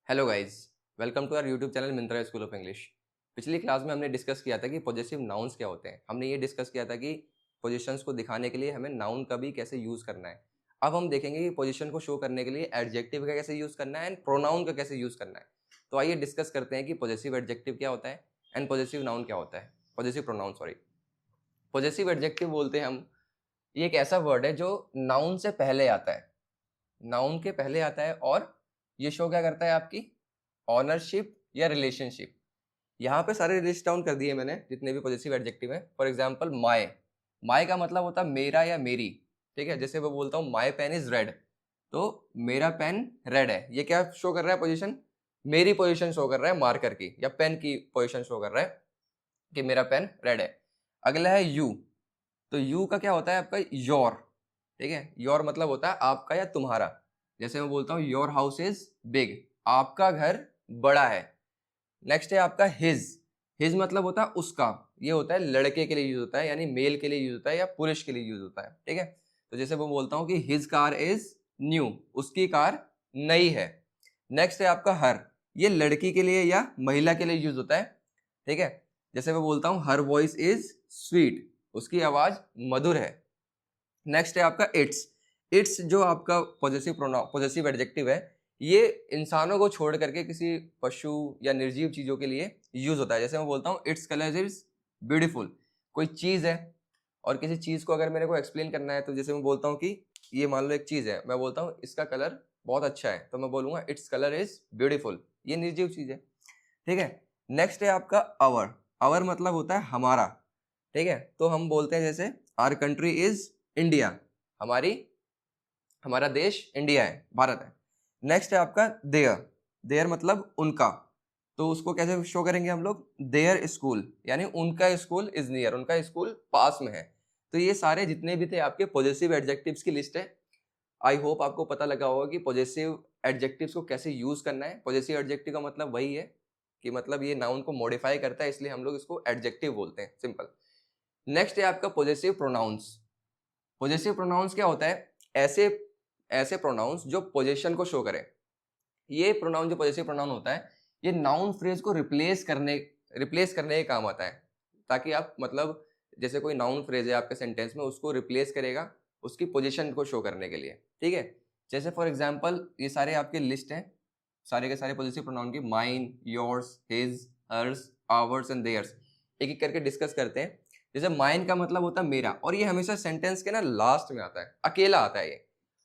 Hello guys, welcome to our YouTube channel Mintra school of English. पिछली class में हमने discuss किया था कि पॉजेसिव नाउन्स क्या होते हैं। हमने ये डिस्कस किया था कि पोजीशंस को दिखाने के लिए हमें नाउन का भी कैसे यूज़ करना है। अब हम देखेंगे कि पोजीशन को शो करने के लिए एडजेक्टिव का कैसे यूज़ करना है एंड प्रोनाउन का कैसे यूज़ करना है। तो आइए डिस्कस करते हैं कि पॉजेसिव एडजेक्टिव क्या होता है एंड पॉजेसिव नाउन क्या होता है। Possessive pronoun sorry. Possessive adjective बोलते हैं हम, ये एक ऐसा वर्ड है जो नाउन से पहले आता है, नाउन के पहले आता है और ये शो क्या करता है, आपकी ऑनरशिप या रिलेशनशिप। यहाँ पे सारे लिस्ट डाउन कर दिए मैंने जितने भी पॉजेसिव एडजेक्टिव हैं। फॉर एग्जांपल माय, माय का मतलब होता है मेरा या मेरी। ठीक है, जैसे मैं बोलता हूँ माय पेन इज रेड, तो मेरा पेन रेड है, ये क्या शो कर रहा है पोजीशन, मेरी पोजीशन शो कर रहा है मार्कर की या पेन की पोजीशन शो कर रहा है कि मेरा पेन रेड है। अगला है यू, तो यू का क्या होता है आपका योर। ठीक है, योर मतलब होता है आपका या तुम्हारा। जैसे मैं बोलता हूँ योर हाउस इज बिग, आपका घर बड़ा है। नेक्स्ट है आपका हिज, हिज मतलब होता है उसका, ये होता है लड़के के लिए यूज होता है, यानी मेल के लिए यूज होता है या पुरुष के लिए यूज होता है। ठीक है, तो जैसे मैं बोलता हूँ कि हिज कार इज न्यू, उसकी कार नई है। नेक्स्ट है आपका हर, ये लड़की के लिए या महिला के लिए यूज होता है। ठीक है, जैसे मैं बोलता हूँ हर वॉइस इज स्वीट, उसकी आवाज मधुर है। नेक्स्ट है आपका इट्स, इट्स जो आपका पॉजेसिव एडजेक्टिव है, ये इंसानों को छोड़ करके किसी पशु या निर्जीव चीजों के लिए यूज होता है। जैसे मैं बोलता हूँ इट्स कलर इज ब्यूटीफुल, कोई चीज है और किसी चीज को अगर मेरे को एक्सप्लेन करना है, तो जैसे मैं बोलता हूँ कि ये मान लो एक चीज है, मैं बोलता हूँ इसका कलर बहुत अच्छा है, तो मैं बोलूंगा इट्स कलर इज ब्यूटीफुल, ये निर्जीव चीज है। ठीक है, नेक्स्ट है आपका आवर, आवर मतलब होता है हमारा। ठीक है, तो हम बोलते हैं जैसे आवर कंट्री इज इंडिया, हमारी हमारा देश इंडिया है, भारत है। नेक्स्ट है आपका देयर, देयर मतलब उनका, तो उसको कैसे शो करेंगे हम लोग, देयर स्कूल, यानी उनका स्कूल इज नियर, उनका स्कूल पास में है। तो ये सारे जितने भी थे आपके पॉजेसिव एडजेक्टिव्स की लिस्ट है। आई होप आपको पता लगा होगा कि पॉजेसिव एडजेक्टिव्स को कैसे यूज करना है। पॉजेसिव एडजेक्टिव का मतलब वही है कि मतलब ये नाउन को मॉडिफाई करता है, इसलिए हम लोग इसको एडजेक्टिव बोलते हैं, सिंपल। नेक्स्ट है आपका पॉजेसिव प्रोनाउंस। पॉजेसिव प्रोनाउंस क्या होता है, ऐसे ऐसे प्रोनाउंस जो पोजीशन को शो करें। ये प्रोनाउन जो पॉजेसिव प्रोनाउन होता है, ये नाउन फ्रेज को रिप्लेस करने के काम आता है, ताकि आप मतलब जैसे कोई नाउन फ्रेज है आपके सेंटेंस में, उसको रिप्लेस करेगा उसकी पोजीशन को शो करने के लिए। ठीक है, जैसे फॉर एग्जांपल ये सारे आपके लिस्ट हैं, सारे के सारे पॉजेसिव प्रोनाउन की, mine, yours, his, hers, ours and theirs. एक एक करके डिस्कस करते हैं। जैसे माइन का मतलब होता है मेरा, और ये हमेशा सेंटेंस के ना लास्ट में आता है, अकेला आता है ये।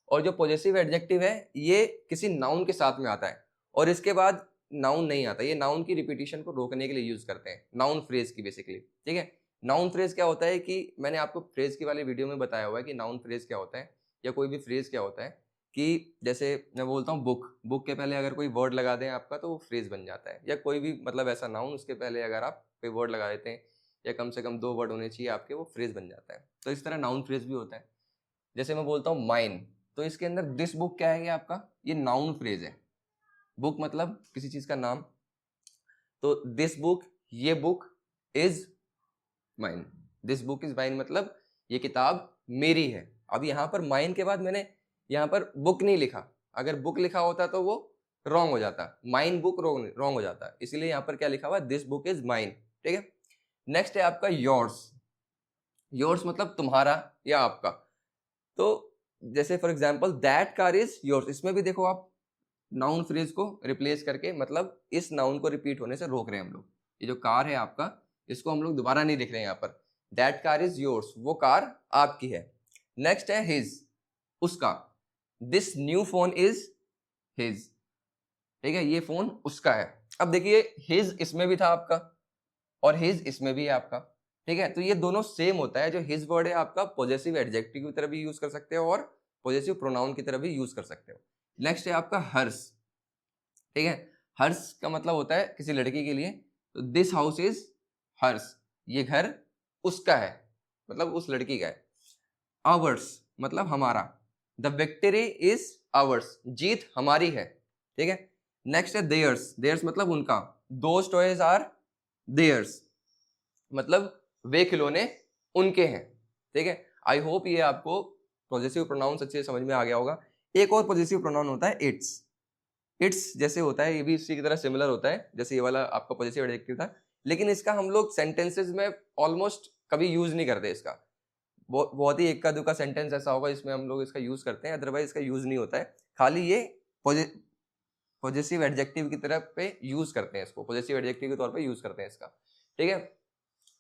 और जो पॉजेसिव एडजेक्टिव है, ये किसी नाउन के साथ में आता है और इसके बाद नाउन नहीं आता। ये नाउन की रिपीटिशन को रोकने के लिए यूज करते हैं, नाउन फ्रेज की बेसिकली। ठीक है, नाउन फ्रेज क्या होता है कि मैंने आपको फ्रेज की वाली वीडियो में बताया हुआ है कि नाउन फ्रेज क्या होता है या कोई भी फ्रेज क्या होता है। कि जैसे मैं बोलता हूँ बुक, बुक के पहले अगर कोई वर्ड लगा दें आपका, तो वो फ्रेज बन जाता है। या कोई भी मतलब ऐसा नाउन, उसके पहले अगर आप कोई वर्ड लगा देते हैं या कम से कम 2 वर्ड होने चाहिए आपके, वो फ्रेज बन जाता है। तो इस तरह नाउन फ्रेज भी होता है। जैसे मैं बोलता हूँ माइन, तो इसके अंदर दिस बुक क्या है, ये आपका ये नाउन फ्रेज है। बुक मतलब किसी चीज का नाम, तो दिस बुक, ये book, is mine, this book is mine मतलब ये किताब मेरी है। अब यहाँ पर माइन के बाद मैंने यहाँ पर बुक नहीं लिखा, अगर बुक लिखा होता तो वो रॉन्ग हो जाता, माइन बुक रॉन्ग हो जाता, इसलिए यहाँ पर क्या लिखा हुआ, दिस बुक इज माइन। ठीक है, नेक्स्ट है आपका योर्स, योर्स मतलब तुम्हारा या आपका। तो जैसे for example that car is yours, इसमें भी देखो आप नाउन फ्रेज को रिप्लेस करके मतलब इस नाउन को रिपीट होने से रोक रहे हैं हम लोग। ये जो कार है आपका, इसको हम लोग दोबारा नहीं लिख रहे हैं यहाँ पर, दैट कार इज योर्स, वो कार आपकी है। नेक्स्ट है हिज, उसका, this new phone is his. ठीक है, ये फोन उसका है। अब देखिए हिज इसमें भी था आपका और हिज इसमें भी है आपका। ठीक है, तो ये दोनों सेम होता है। जो हिज वर्ड है आपका पॉजेसिव एडजेक्टिव की तरह भी यूज कर सकते हो और पॉजेसिव प्रोनाउन की तरह भी यूज कर सकते हो। नेक्स्ट है आपका हर्ष। ठीक है, हर्ष का मतलब होता है किसी लड़की के लिए, तो दिस हाउस इज हर्ष, ये घर उसका है, मतलब उस लड़की का है। आवर्स मतलब हमारा, द विक्ट्री इज आवर्स, जीत हमारी है। ठीक है, नेक्स्ट है देयर्स, देयर्स मतलब उनका, दोज टॉयज आर देयर्स, मतलब वे खिलौने उनके हैं। ठीक है, आई होप ये आपको पॉजेसिव प्रोनाउंस अच्छे से समझ में आ गया होगा। एक और पॉजेसिव प्रोनाउन होता है इट्स। इट्स जैसे होता है, ये भी इसी की तरह सिमिलर होता है जैसे ये वाला आपका पॉजिटिव एडजेक्टिव था, लेकिन इसका हम लोग सेंटेंसेस में ऑलमोस्ट कभी यूज नहीं करते इसका। बहुत ही इक्का दुक्का सेंटेंस ऐसा होगा जिसमें हम लोग इसका यूज करते हैं, अदरवाइज इसका यूज नहीं होता है। खाली ये पॉजिटिव एडजेक्टिव की तरफ पे यूज करते हैं इसको, पॉजिटिव एडजेक्टिव के तौर पे यूज करते हैं इसका। ठीक है,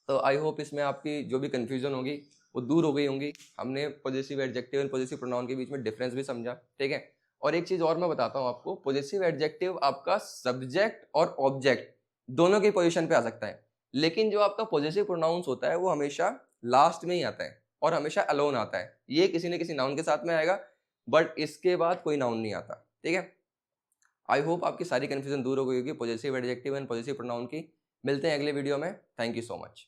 तो आई होप इसमें आपकी जो भी कंफ्यूजन होगी वो दूर हो गई होंगी। हमने positive adjective and positive pronoun के बीच में डिफरेंस भी समझा। ठीक है, और एक चीज और मैं बताता हूँ आपको, पॉजिटिव एडजेक्टिव आपका सब्जेक्ट और ऑब्जेक्ट दोनों की पोजीशन पे आ सकता है, लेकिन जो आपका पॉजिटिव प्रोनाउंस होता है वो हमेशा लास्ट में ही आता है और हमेशा अलोन आता है। ये किसी न किसी नाउन के साथ में आएगा, बट इसके बाद कोई नाउन नहीं आता। ठीक है, आई होप आपकी सारी कंफ्यूजन दूर हो गई होगी positive adjective and positive pronoun की। मिलते हैं अगले वीडियो में। Thank you so much.